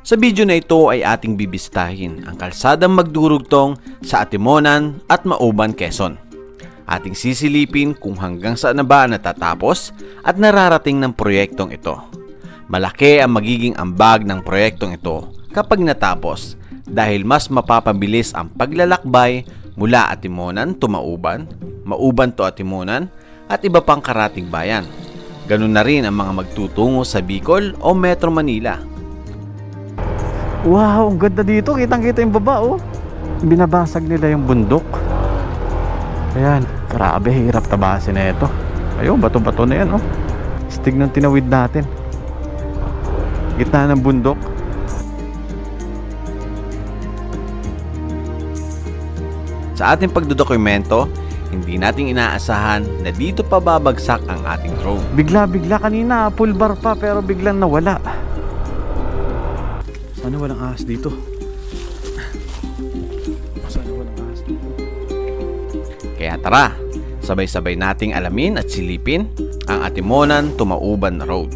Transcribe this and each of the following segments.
Sa video na ito ay ating bibistahin ang kalsadang magdurugtong sa Atimonan at Mauban, Quezon. Ating sisilipin kung hanggang saan na ba natatapos at nararating ng proyektong ito. Malaki ang magiging ambag ng proyektong ito kapag natapos dahil mas mapapabilis ang paglalakbay mula Atimonan to Mauban, Mauban to Atimonan at iba pang karating bayan. Ganun na rin ang mga magtutungo sa Bicol o Metro Manila. Wow, ang ganda dito. Kitang-kita yung baba, oh. Binabasag nila yung bundok. Ayan, grabe, hirap tabasin na ito. Ayun, bato-bato na yan, oh. Stig ng tinawid natin. Gitna ng bundok. Sa ating pagdodokumento, hindi nating inaasahan na dito pa babagsak ang ating drone. Bigla-bigla kanina, full bar pa, pero biglang nawala. Sana walang ahas dito. Sana walang ahas dito. Kaya tara, sabay-sabay nating alamin at silipin ang Atimonan to Mauban Road.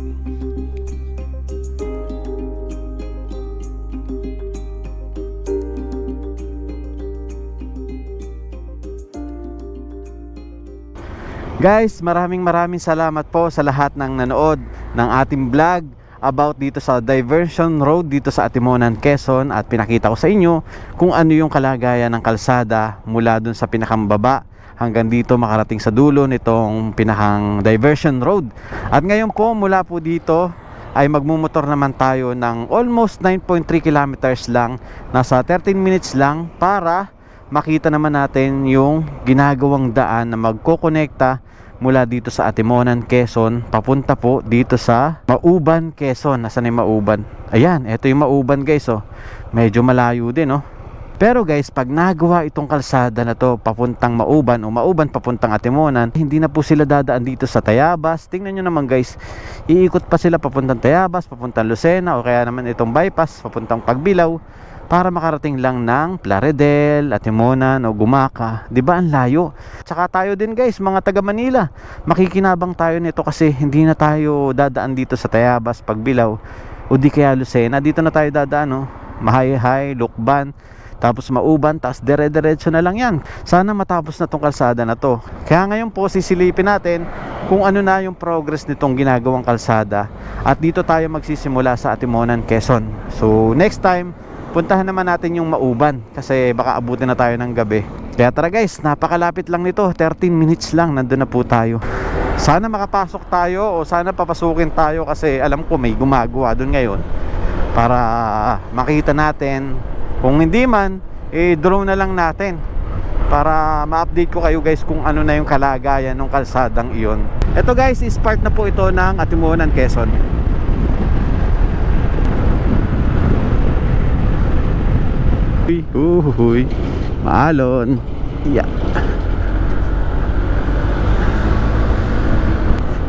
Guys, maraming salamat po sa lahat ng nanood ng ating vlog about dito sa Diversion Road dito sa Atimonan, Quezon, at pinakita ko sa inyo kung ano yung kalagayan ng kalsada mula dun sa pinakambaba hanggang dito makarating sa dulo nitong pinakang Diversion Road. At ngayon po mula po dito ay magmumotor naman tayo ng almost 9.3 kilometers lang, nasa 13 minutes lang, para makita naman natin yung ginagawang daan na magkokonekta mula dito sa Atimonan, Quezon, papunta po dito sa Mauban, Quezon. Nasaan yung Mauban? Ayan, eto yung Mauban, guys, oh. Medyo malayo din, oh. Pero guys, pag nagawa itong kalsada na to papuntang Mauban o Mauban papuntang Atimonan, hindi na po sila dadaan dito sa Tayabas. Tingnan nyo naman, guys, iikot pa sila papuntang Tayabas, papuntang Lucena, o kaya naman itong bypass papuntang Pagbilao, para makarating lang ng Plaridel, Atimonan o Gumaca. 'Di ba ang layo? Tsaka tayo din, guys, mga taga Manila, makikinabang tayo nito kasi hindi na tayo dadaan dito sa Tayabas, Pagbilao o di kaya Lucena. Dito na tayo dadaan, no? Mahayhay, Lukban, tapos Mauban, tapos dire-diretso na lang yan. Sana matapos na tong kalsada na to. Kaya ngayon po sisilipin natin kung ano na yung progress nitong ginagawang kalsada. At dito tayo magsisimula sa Atimonan, Quezon. So next time, puntahan naman natin yung Mauban kasi baka abutin na tayo ng gabi. Kaya tara, guys, napakalapit lang nito, 13 minutes lang, nandun na po tayo. Sana makapasok tayo o sana papasukin tayo kasi alam ko may gumagawa dun ngayon para makita natin. Kung hindi man, drone na lang natin para ma-update ko kayo, guys, kung ano na yung kalagayan ng kalsadang iyon. Ito, guys, is part na po ito ng Atimonan, Quezon. Uhuy, maalon. Yeah.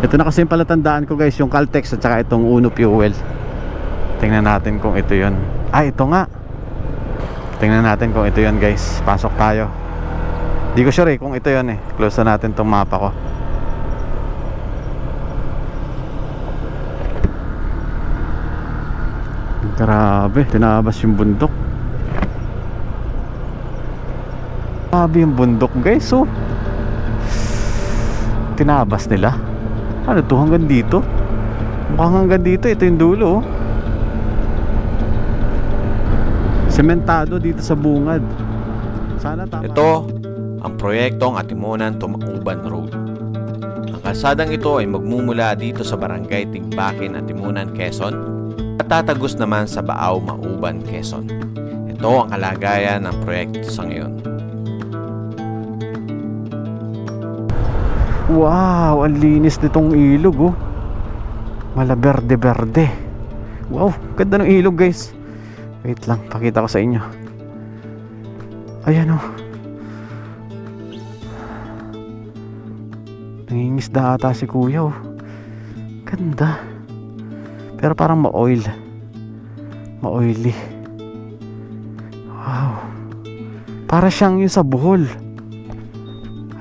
Ito na kasi yung palatandaan ko, guys, yung Caltex at saka itong Uno Fuel. Tingnan natin kung ito yun. Ito nga. Tingnan natin kung ito yun, guys. Pasok tayo. Di ko sure kung ito yun, close na natin tong mapa ko. Grabe, tinabas yung bundok. Grabe yung bundok, guys, oh. Tinabas nila. Ano to, hanggang dito? Mukhang hanggang dito, ito yung dulo, oh. Sementado dito sa bungad. Sana tama. Ito ang proyektong Atimonan to Mauban Road. Ang kalsadang ito ay magmumula dito sa Barangay Tigbakin, Atimonan, Quezon, at tatagos naman sa Baaw, Mauban, Quezon. Ito ang kalagayan ng proyekto sa ngayon. Wow, ang linis nitong ilog, oh. Mala berde-berde. Wow, ganda ng ilog, guys. Wait lang, pakita ko sa inyo. Ayan, oh. Nangingisda ata si kuya, oh. Ganda. Pero parang ma-oil. Ma-oily. Wow. Para siyang yung sa Bohol.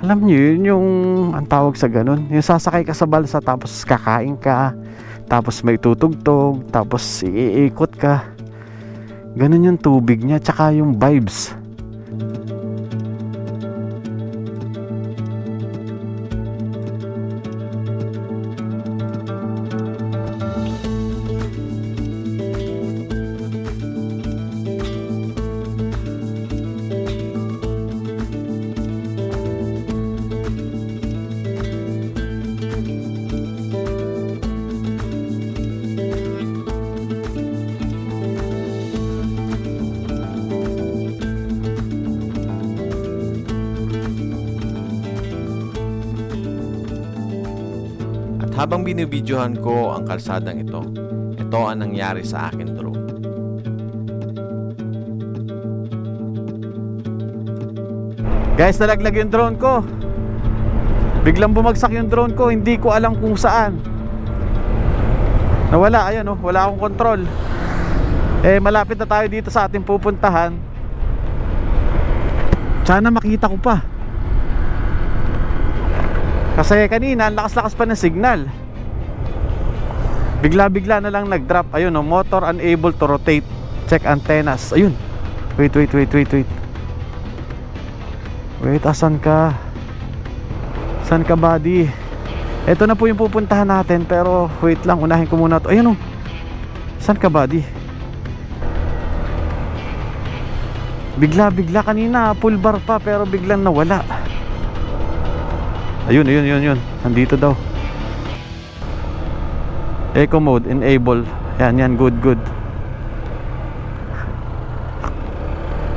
Alam niyo yun, yung ang tawag sa ganun, yung sasakay ka sa balsa tapos kakain ka, tapos may tutugtog, tapos iikot ka. Ganun yung tubig niya, tsaka yung vibes. At habang binibidyohan ko ang kalsadang ito ang nangyari sa akin drone. Guys, nalaglag yung drone ko. Biglang bumagsak yung drone ko, hindi ko alam kung saan. Nawala, ayan oh, wala akong control. Malapit na tayo dito sa ating pupuntahan. Sana makita ko pa. Kasi kanina, ang lakas-lakas pa ng signal. Bigla-bigla na lang nag-drop. Ayun oh, motor unable to rotate. Check antennas. Ayun. Wait. Wait, asan ka? Saan ka, buddy? Ito na po yung pupuntahan natin. Pero wait lang, unahin ko muna to. Ayun oh. Saan ka, buddy? Bigla kanina full bar pa, pero biglang nawala. Ayun. Nandito daw. Eco mode enable. Yan, good.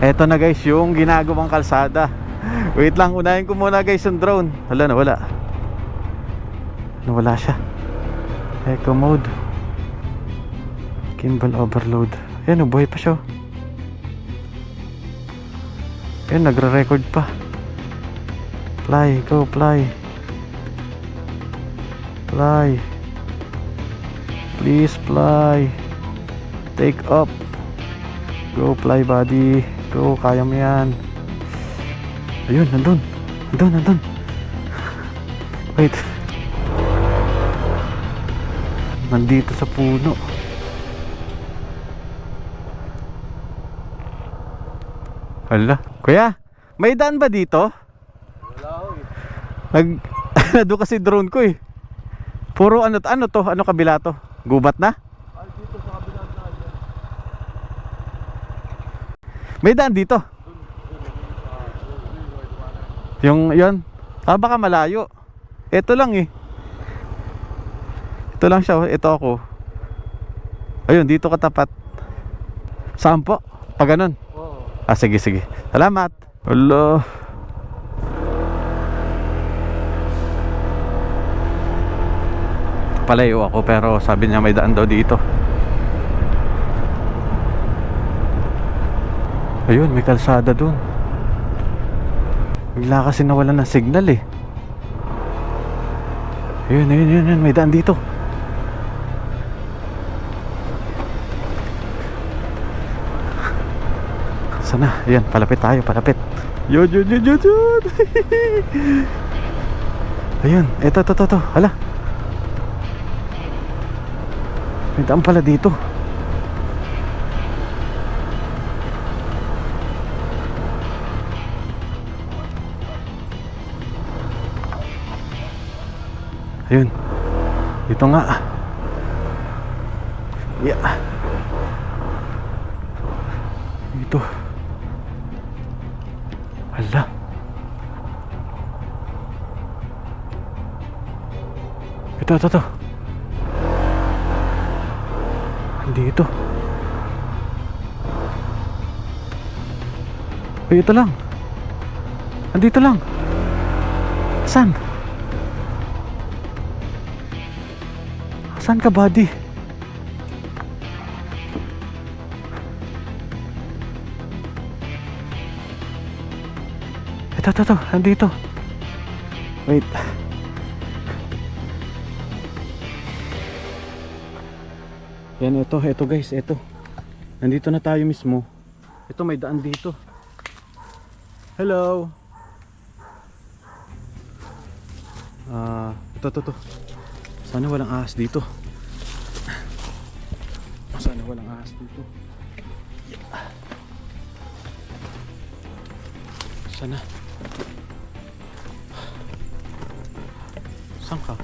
Eto na guys yung ginagawang kalsada. Wait lang, unahin ko muna guys yung drone. Nawala siya. Eco mode, gimbal overload. Ayan, buhay pa siya. Ayan, nagre-record pa. Fly, go fly. Please fly. Take up. Go fly, buddy. Go, kaya mo yan. Ayun, nandun. Wait. Nandito sa puno. Hala, kuya, may daan ba dito? Wala ho eh. Doon kasi drone ko eh. Puro ano to? Ano kabila to? Gubat na? Ay, dito sa kabila na. May daan dito. Yon. Baka malayo. Ito lang eh. Ito lang siya. Ito ako. Ayun, dito katapat. Saan po? Pag ganun. Oo. Sige. Salamat. Hello. Palayo ako pero sabi niya may daan daw dito. Ayun, may kalsada dun. Bigla kasi nawalan ng signal eh. Ayun, may daan dito. Sana, ayan, palapit tayo. Yun. Ayun, eto. Hala. May daan pala dito. Ayun. Dito nga. Yeah. Dito. Hala. Ito. Dito. Ay, ito lang. Andito lang. Saan? Saan ka, buddy? Ito. Andito. Wait. Yan, ito guys, ito. Nandito na tayo mismo. Ito, may daan dito. Hello. Ito. Sana walang ahas dito. Sana. Saan ka?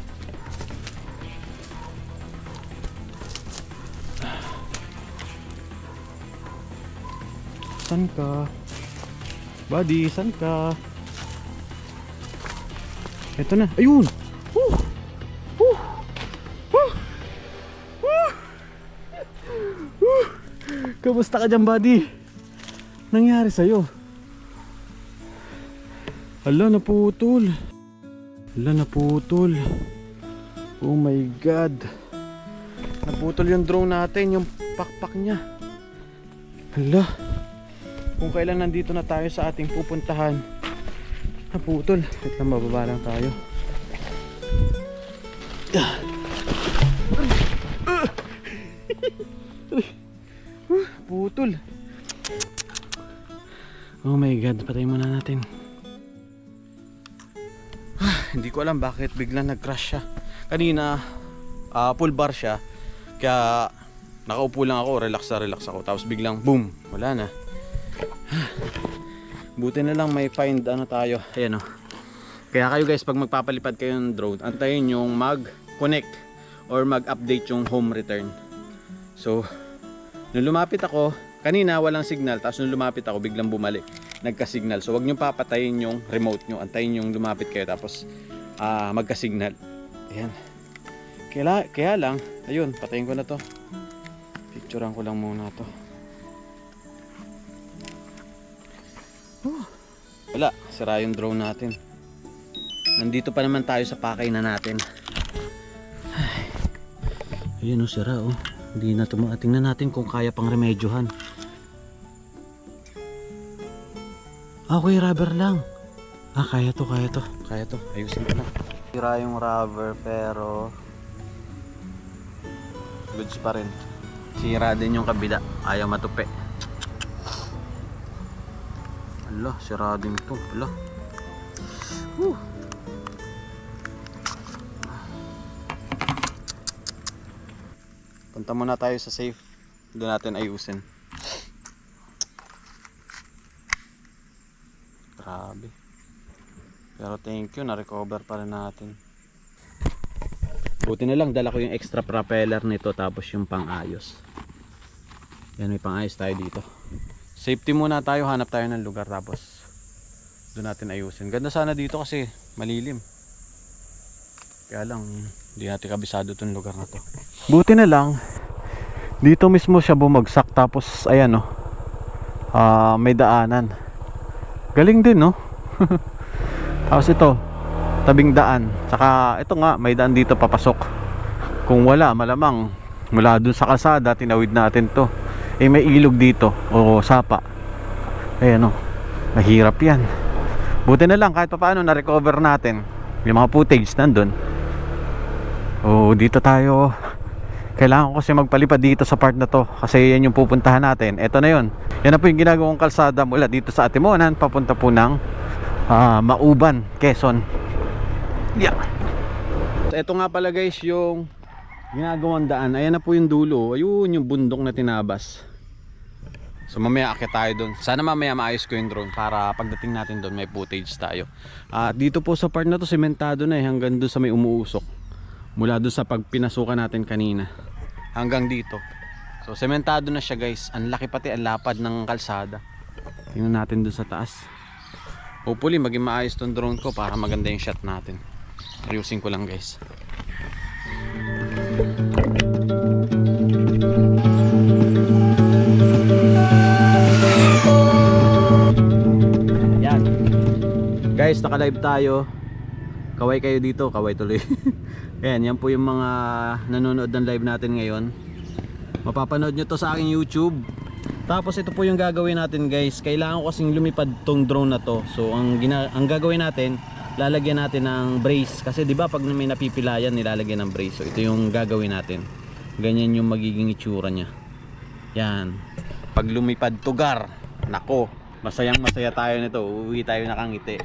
Saan ka? Buddy, saan ka? Ito na. Ayun! Woo! Woo! Woo! Woo! Woo! Kamusta ka dyan, buddy? Nangyari sa'yo? Hala, naputol. Hala, naputol. Oh my God. Naputol yung drone natin, yung pakpak niya. Hala. Kung kailan nandito na tayo sa ating pupuntahan, naputol. Wait lang, bababa lang tayo. Putol. Oh my God, patay muna natin. Hindi ko alam bakit biglang nag-crash siya. Kanina, full bar siya. Kaya nakaupo lang ako, relax na relax ako. Tapos biglang boom, wala na. Buti na lang may find ano tayo. Ayan o. Kaya kayo guys, pag magpapalipad kayo ng drone, antayin yung mag-connect or mag-update yung home return. So, nung lumapit ako, kanina walang signal. Tapos nung lumapit ako, biglang bumalik. Nagka-signal. So, wag nyo papatayin yung remote nyo. Antayin yung lumapit kayo. Tapos, magka-signal. Ayan. Kaya lang, ayun, patayin ko na to. Picturean ko lang muna to. Wala, sira yung drone natin. Nandito pa naman tayo sa pakay na natin. Ay. Ayun o, sira o. Hindi na tumating. Tingnan natin kung kaya pang remedyohan. Okay, rubber lang. Kaya to, kaya to. Kaya to, ayusin ko na. Sira yung rubber pero goods pa rin. Sira din yung kabila. Ayaw matupi. Ala, sira din ito. Ala. Punta muna tayo sa safe. Doon natin ayusin. Grabe. Pero thank you, na-recover pa rin natin. Buti na lang, dala ko yung extra propeller nito tapos yung pang-ayos. Yan, may pang-ayos tayo dito. Safety muna tayo, hanap tayo ng lugar tapos doon natin ayusin. Ganda sana dito kasi malilim. Kaya lang, hindi natin kabisado itong lugar na to. Buti na lang, dito mismo siya bumagsak tapos ayan o, may daanan. Galing din no. Tapos ito, tabing daan. Saka ito nga, may daan dito papasok. Kung wala, malamang mula dun sa kalsada, tinawid natin to. May ilog dito o sapa. Ayan o, mahirap yan. Buti na lang kahit paano na-recover natin. Yung mga footage nandun. Dito tayo. Kailangan ko kasi magpalipad dito sa part na to kasi yan yung pupuntahan natin. Ito na yun. Yan na po yung ginagawang kalsada mula dito sa Atimonan papunta po ng Mauban, Quezon. Yeah. So, ito nga pala guys yung ginagawang daan. Ayan na po yung dulo. Ayun yung bundok na tinabas. So mamaya akit tayo doon. Sana mamaya maayos ko yung drone para pagdating natin doon may footage tayo. Dito po sa part na to sementado na hanggang doon sa may umuusok. Mula doon sa pagpinasukan natin kanina hanggang dito. So sementado na siya guys. Ang laki pati, ang lapad ng kalsada. Tingnan natin doon sa taas. Hopefully maging maayos tong drone ko para maganda yung shot natin. Ayusin ko lang guys. Yan. Guys, naka-live tayo. Kaway kayo dito, kaway tuloy. Ayan, yan po yung mga nanonood ng live natin ngayon. Mapapanood nyo to sa aking YouTube. Tapos ito po yung gagawin natin guys. Kailangan ko kasing lumipad tong drone na to. So ang gagawin natin, lalagyan natin ng brace. Kasi di ba pag may napipilayan, nilalagyan ng brace. So ito yung gagawin natin. Ganyan yung magiging itsura nya. Yan. Pag lumipad tugar, nako, masayang masaya tayo nito. Uuwi tayo nakangiti.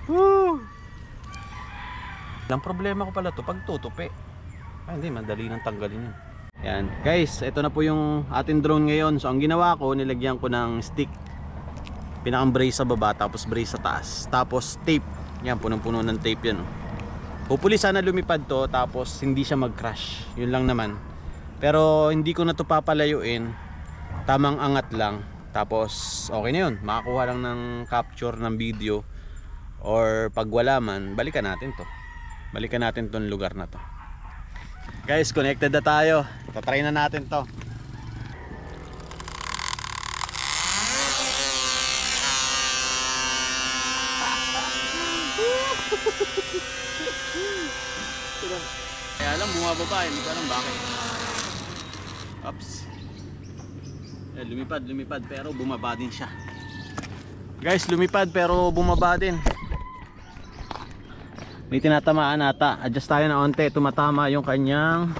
Woo! Ang problema ko pala to pag tutupi. Hindi, madali nang tanggalin yan. Yan. Guys, ito na po yung ating drone ngayon. So ang ginawa ko, nilagyan ko ng stick, pinakang brace sa baba, tapos brace sa taas, tapos tape. Yan, punong-puno ng tape yan. Hopefully sana lumipad to, tapos hindi siya mag-crash. Yun lang naman. Pero hindi ko na to papalayuin, tamang angat lang, tapos okay na yun. Makakuha lang ng capture ng video, or pag wala man, balikan natin tong lugar na to. Guys, connected na tayo. Tatry na natin to. Kaya lang bumababa, hindi ko alam bakit. Oops. Lumipad pero bumaba din siya. Guys, lumipad pero bumaba din. May tinatamaan ata. Adjust tayo na onte. Tumatama yung kanyang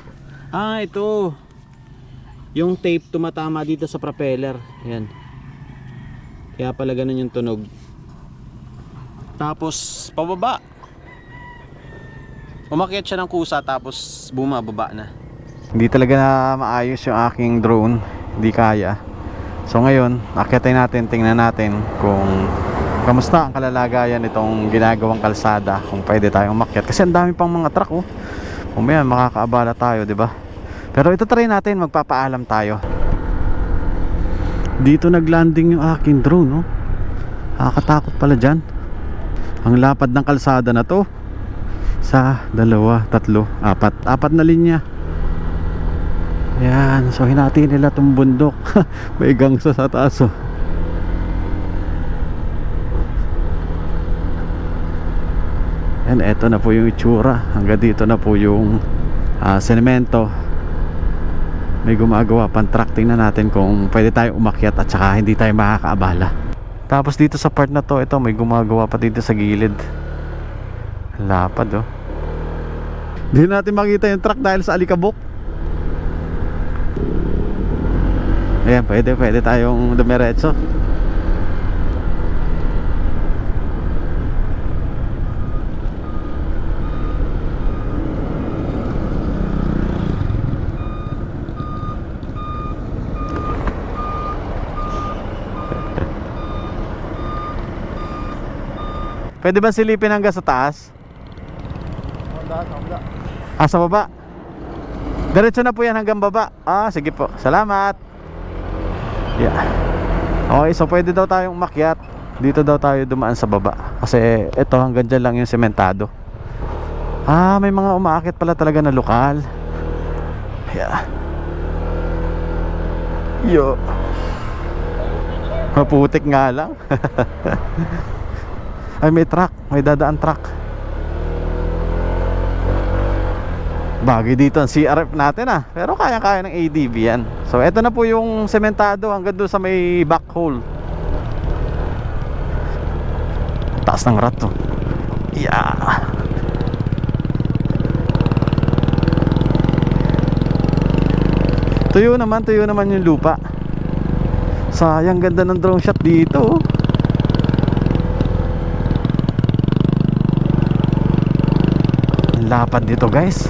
ito. Yung tape tumatama dito sa propeller. Ayan. Kaya pala ganun yung tunog. Tapos pababa. Umakyat siya ng kusa tapos bumababa na. Hindi talaga na maayos yung aking drone. Hindi kaya. So ngayon, akyatin natin, tingnan natin kung kamusta ang kalalagayan nitong ginagawang kalsada, kung pwede tayong umakyat. Kasi ang dami pang mga truck oh. Mamaya makakaabala tayo, di ba? Pero ito try natin, magpapaalam tayo. Dito naglanding yung aking drone oh. Nakakatakot pala dyan. Ang lapad ng kalsada na to. Sa 2, 3, 4 na linya. Yan, so hinati nila itong bundok. May gangsa sa taas oh. Yan, eto na po yung itsura. Hanggang dito na po yung semento. May gumagawa pang truck. Tingnan natin kung pwede tayo umakyat at saka hindi tayo makakaabala. Tapos dito sa part na to, ito may gumagawa pa dito sa gilid. Lapad oh. Hindi natin makita yung truck dahil sa alikabok. Ayan, pwede tayong dumiretso. Pwede ba silipin hanggang sa taas? Sa baba. Diretso na po yan hanggang baba. Sige po, salamat. Yeah. Okay, so pwede daw tayong umakyat. Dito daw tayo dumaan sa baba. Kasi ito hanggang dyan lang yung sementado. May mga umaakyat pala talaga na lokal. Yeah. Yo. Maputik nga lang. Ay, may truck, may dadaan truck. Bagay dito ang CRF natin pero kaya-kaya ng ADB yan. So eto na po yung sementado hanggang doon sa may backhole. Taas ng rat to. Yeah. Tuyo naman yung lupa. Sayang, ganda ng drone shot dito. Ang lapad dito guys.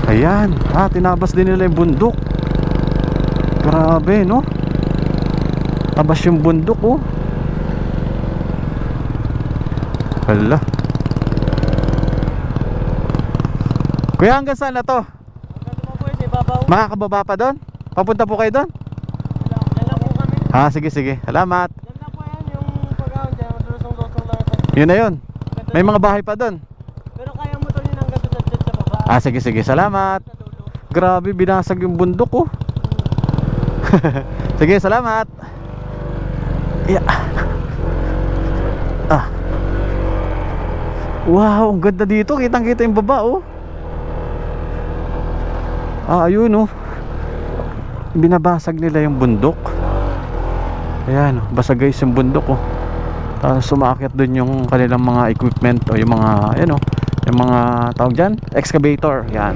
Ayan, tinabas din nila yung bundok. Grabe no. Tabas yung bundok oh. Hala. Kuya, hanggang saan na to? Makakababa pa doon? Papunta po kayo doon? Yan na po kami. Sige. Salamat. Yan na po yan, yung pag-ahon dyan, madulusong-dosong lang. Yun na yun. May mga bahay pa doon. Pero kaya mo to yun hanggang sa baba. Sige. Salamat. Grabe, binasag yung bundok oh. Sige, salamat. Yeah. Wow, ang ganda dito. Kitang-kita yung baba oh. Ayun oh. Binabasag nila yung bundok. Ayan, basag guys yung bundok oh. Tapos sumakit dun yung kanilang mga equipment o yung mga, ayan oh, yung mga tawag dyan, excavator. Yan.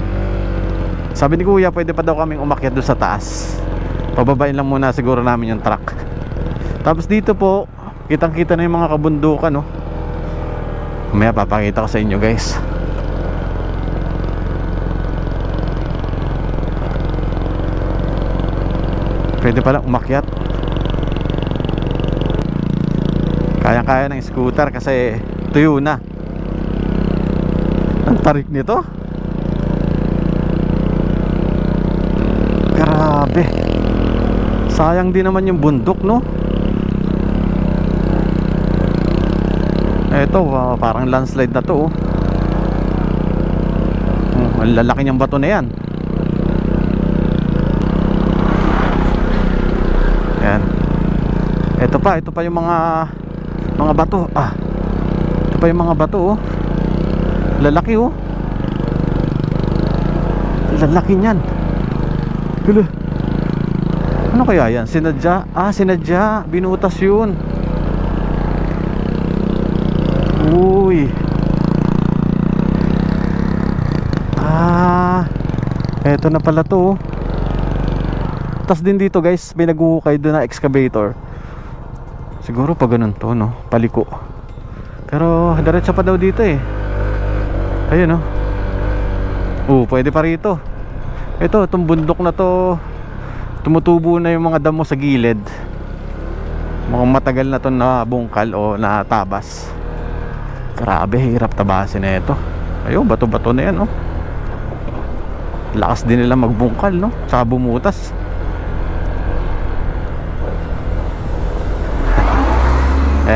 Sabi ni kuya, pwede pa daw kaming umakyat doon sa taas. Pababain lang muna siguro namin yung truck. Tapos dito po, Kitang kita na yung mga kabundukan, no? Mamaya papakita ko sa inyo, guys. Pwede palang umakyat. Kaya-kaya ng scooter kasi tuyo na. Ang tarik nito. Grabe. Sayang din naman yung bundok, no? Eto, parang landslide na to, oh. Ang lalaki niyang bato na yan. Yan. Ito pa yung mga bato. Ito pa yung mga bato, oh. Lalaki, oh. Lalaki niyan. Gulo. Ano kaya yan? Sinadya? Sinadya. Binutas yun. Uy. Eto na pala to, oh. Tas din dito, guys, may naghuhukay doon na excavator. Siguro pa ganun to, no? Paliko. Pero diretso pa daw dito, eh. Ayun, oh. Pwede pa rito. Itong bundok na to, tumutubo na yung mga damo sa gilid. Mukhang matagal na to na bungkal o na tabas. Grabe, hirap tabasin na ito. Ayun, bato-bato na yan, oh. Lakas din nila magbungkal, no? Tsaka bumutas.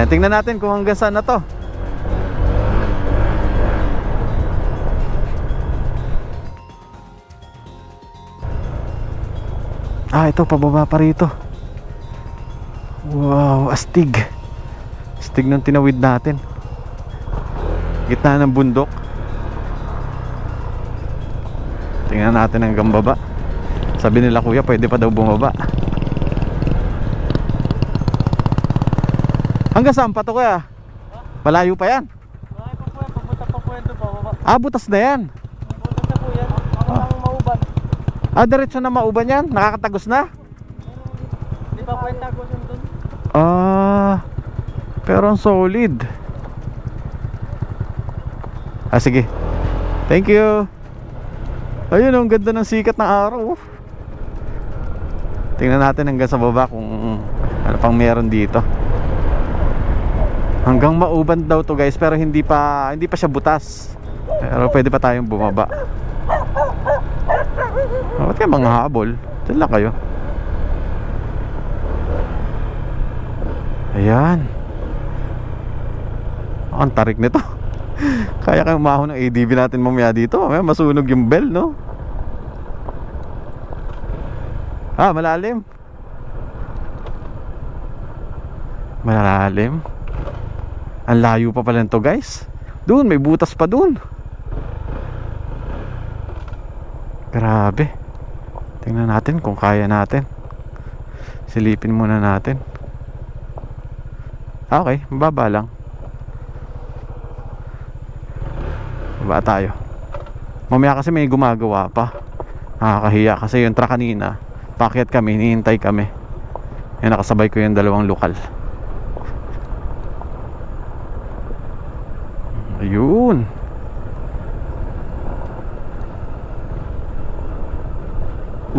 Tingnan natin kung hanggang saan na to. Ito, pababa pa rito. Wow, astig. Astig ng tinawid natin. Gitna ng bundok. Tingnan natin hanggang baba. Sabi nila, kuya, pwede pa daw bumaba. Hanggang saan pa to, kuya? Malayo pa yan? Ay, papunta pa po yan doon, pababa. Butas na yan. Butas na po yan. Ang mauban. Diretso na mauban yan? Nakakatagos na? Di ba po yung tagusan doon? Pero ang solid. Sige. Thank you. Ayun, ang ganda ng sikat ng araw, oh. Tingnan natin hanggang sa baba kung ano pang meron dito. Hanggang mauban daw to, guys, pero hindi pa siya butas. Pero pwede pa tayong bumaba. Ba't kayo mga habol? Diyan lang kayo. Ayan. Ang tarik nito. Kaya kayong umahon ng ADV natin mamaya dito. Mamaya masunog yung bell, no? Malalim. Malalim. Ang layo pa pala nito, guys. Doon, may butas pa doon. Grabe. Tingnan natin kung kaya natin. Silipin muna natin. Okay, mababa lang. Baba tayo. Mamaya kasi may gumagawa pa. Nakakahiya kasi yung truck kanina, paakyat kami, hinihintay kami. Yan, nakasabay ko yung dalawang lokal. Ayun.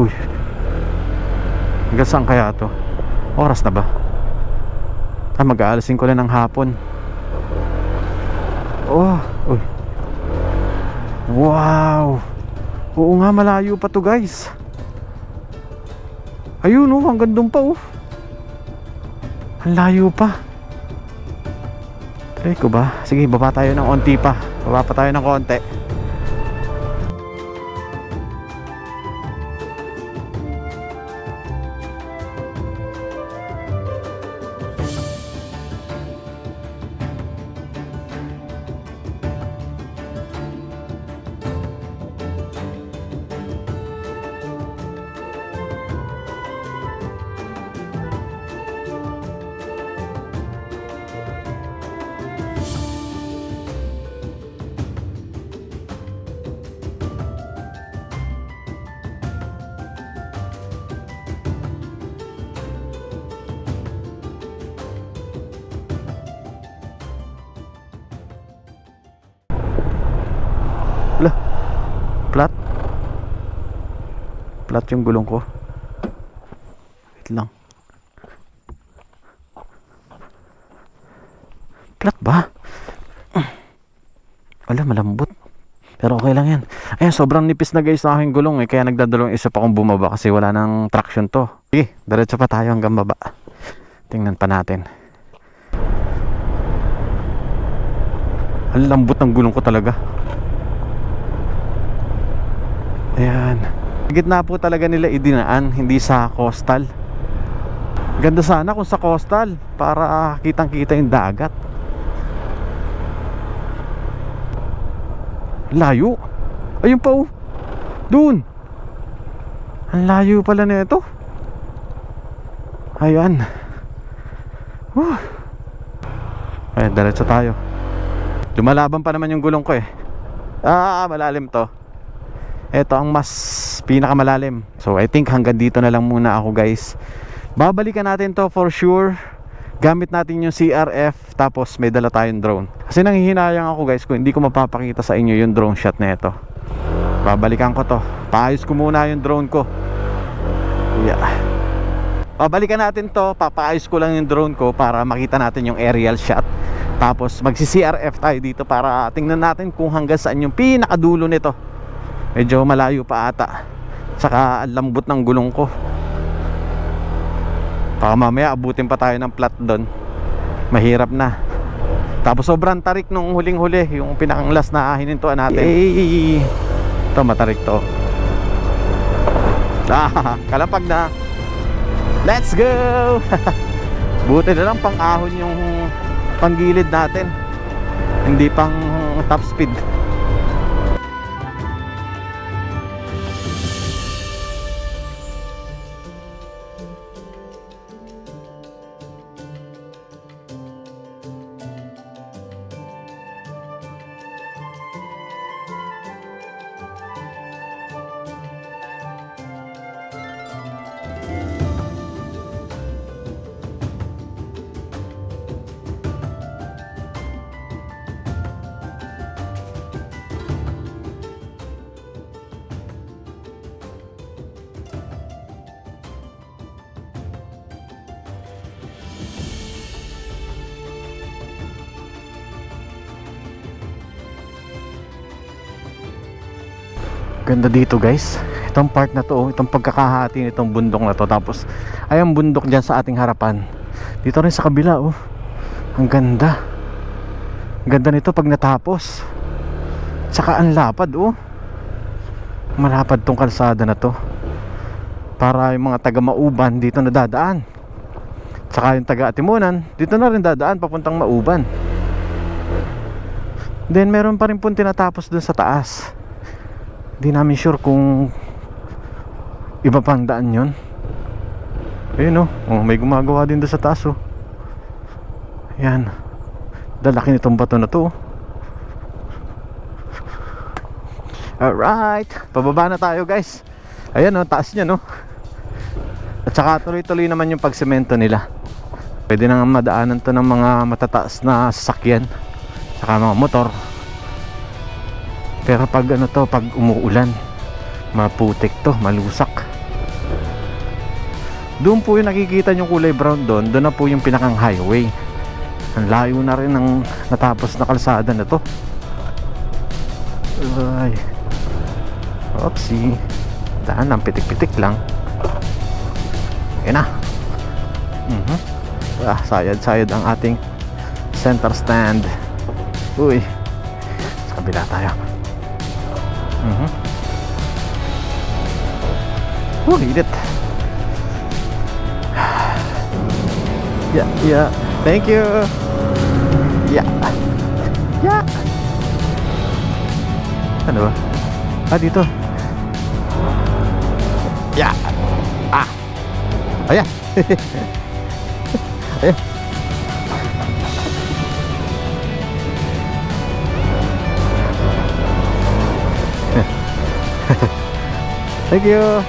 Uy. Hanggang saan kaya to? Oras na ba? Mag-aalas 5 na ng hapon. Uy. Wow. Oo nga, malayo pa to, guys. Ayun, oh, hanggang doon pa, oh. Ang layo pa. Try ko ba? Sige, baba tayo ng onti pa. Baba pa tayo ng konti. Wala. Flat. Flat yung gulong ko. Wait lang. Flat ba? Wala, malambot. Pero okay lang yan. Ayan, sobrang nipis na guys sa aking gulong eh. Kaya nagdadalawang isa pa akong bumaba kasi wala nang traction to. Sige, diretso pa tayo hanggang baba. Tingnan pa natin. Ang lambot ng gulong ko talaga. Ayan. Gitna po talaga nila idinaan, hindi sa coastal. Ganda sana kung sa coastal para kitang kita yung dagat. Layo. Ayun pa oh. Doon. Ang layo pala nito. Ayan. Ayan, diretso tayo. Lumalaban pa naman yung gulong ko eh. Malalim to. Ito ang mas pinakamalalim. So I think hanggang dito na lang muna ako guys. Babalikan natin to for sure. Gamit natin yung CRF. Tapos may dala tayong drone. Kasi nanghihinayang ako guys kung hindi ko mapapakita sa inyo yung drone shot na ito. Babalikan ko to. Paayos ko muna yung drone ko. Yeah. Babalikan natin to. Papaayos ko lang yung drone ko para makita natin yung aerial shot. Tapos magsi-CRF tayo dito para tingnan natin kung hanggang saan yung pinakadulo nito. Medyo malayo pa ata. Saka ang lambot ng gulong ko. Baka mamaya abutin pa tayo ng plat doon. Mahirap na. Tapos sobrang tarik nung huling-huli. Yung pinakang last na hinintuan natin. Ito matarik to. Kalapag na. Let's go. Buti na lang pang ahon yung panggilid natin. Hindi pang top speed. Ganda dito guys. Itong part na to, itong pagkakahati nitong bundok na to. Tapos ay ang bundok dyan sa ating harapan. Dito rin sa kabila oh. Ang ganda. Ang ganda nito pag natapos. Tsaka ang lapad oh. Malapad tong kalsada na to. Para yung mga taga Mauban dito na dadaan. Tsaka yung taga Atimonan dito na rin dadaan papuntang Mauban. Then meron pa rin pong tinatapos dun sa taas. Hindi namin sure kung iba pang daan yun. Ayun oh, may gumagawa din doon sa taas oh. Ayan. Dalaki nitong bato na to. Alright, pababa na tayo guys. Ayan oh, taas niya no. At saka tuloy-tuloy naman yung pagsemento nila. Pwede nang madaanan to ng mga matataas na sasakyan, saka mga motor. Pero pag ano to, pag umuulan, maputik to, malusak. Doon po yung nakikita yung kulay brown doon. Doon na po yung pinakang highway. Ang layo na rin ng natapos na kalsada na to. Ay. Oopsie. Daan lang, pitik-pitik lang. Ayan na. Sayad-sayad ang ating center stand. Uy. Sa kabila tayo. Init. Yeah. Thank you. Yeah. Ano ba? Dito. Yeah. Ayan. Ayan. Thank you.